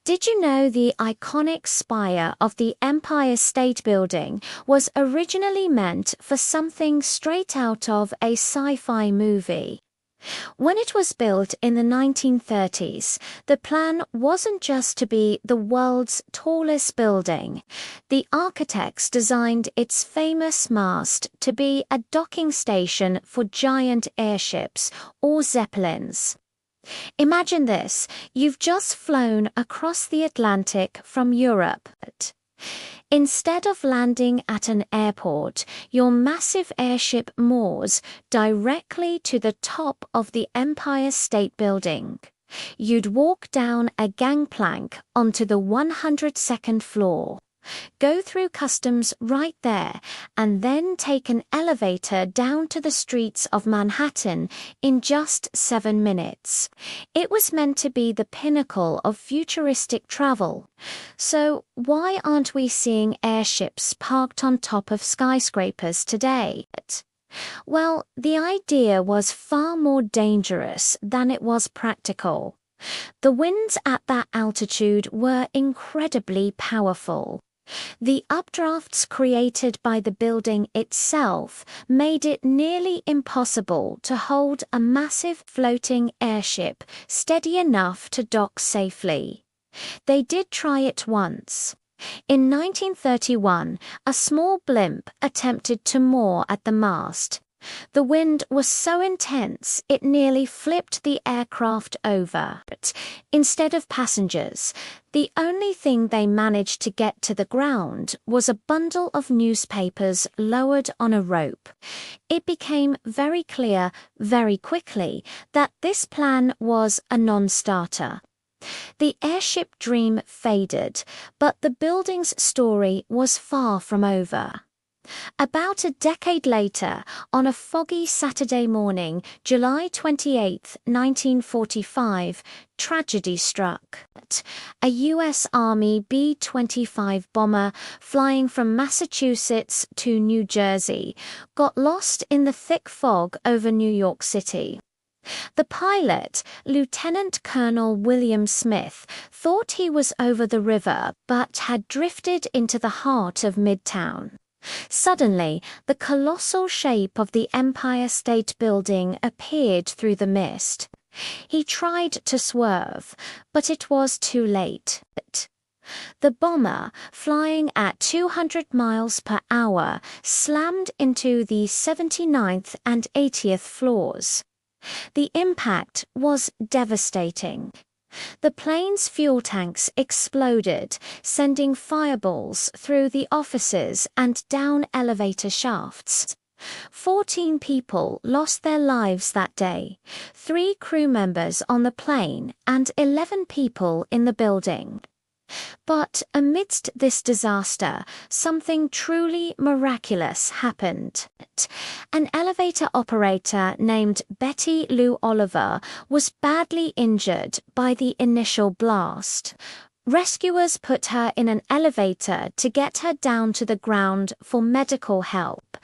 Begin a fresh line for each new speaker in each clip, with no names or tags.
Did you know the iconic spire of the Empire State Building was originally meant for something straight out of a sci-fi movie? When it was built in the 1930s, the plan wasn't just to be the world's tallest building. The architects designed its famous mast to be a docking station for giant airships or Zeppelins. Imagine this, you've just flown across the Atlantic from Europe. Instead of landing at an airport, your massive airship moors directly to the top of the Empire State Building. You'd walk down a gangplank onto the 102nd floor, go through customs right there, and then take an elevator down to the streets of Manhattan in just 7 minutes. It was meant to be the pinnacle of futuristic travel. So why aren't we seeing airships parked on top of skyscrapers today? Well, the idea was far more dangerous than it was practical. The winds at that altitude were incredibly powerful. The updrafts created by the building itself made it nearly impossible to hold a massive floating airship steady enough to dock safely. They did try it once. In 1931, a small blimp attempted to moor at the mast. The wind was so intense it nearly flipped the aircraft over. Instead of passengers, the only thing they managed to get to the ground was a bundle of newspapers lowered on a rope. It became very clear very quickly that this plan was a non-starter. The airship dream faded, but the building's story was far from over. About a decade later, on a foggy Saturday morning, July 28, 1945, tragedy struck. A U.S. Army B-25 bomber flying from Massachusetts to New Jersey got lost in the thick fog over New York City. The pilot, Lieutenant Colonel William Smith, thought he was over the river but had drifted into the heart of Midtown. Suddenly, the colossal shape of the Empire State Building appeared through the mist. He tried to swerve, but it was too late. The bomber, flying at 200 miles per hour, slammed into the 79th and 80th floors. The impact was devastating. The plane's fuel tanks exploded, sending fireballs through the offices and down elevator shafts. 14 people lost their lives that day, 3 crew members on the plane and 11 people in the building. But amidst this disaster, something truly miraculous happened. An elevator operator named Betty Lou Oliver was badly injured by the initial blast. Rescuers put her in an elevator to get her down to the ground for medical help,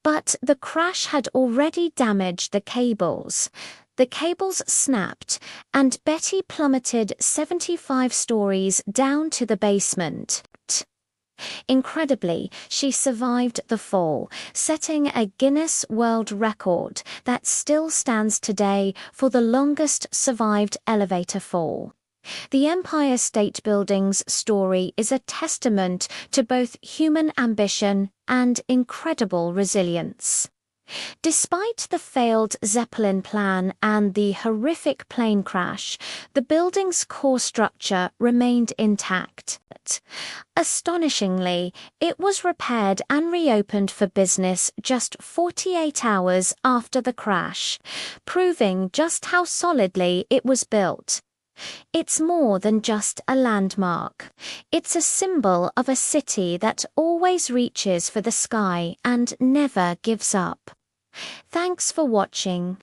but the crash had already damaged the cables. The cables snapped, and Betty plummeted 75 stories down to the basement. Incredibly, she survived the fall, setting a Guinness World Record that still stands today for the longest survived elevator fall. The Empire State Building's story is a testament to both human ambition and incredible resilience. Despite the failed Zeppelin plan and the horrific plane crash, the building's core structure remained intact. Astonishingly, it was repaired and reopened for business just 48 hours after the crash, proving just how solidly it was built. It's more than just a landmark. It's a symbol of a city that always reaches for the sky and never gives up. Thanks for watching.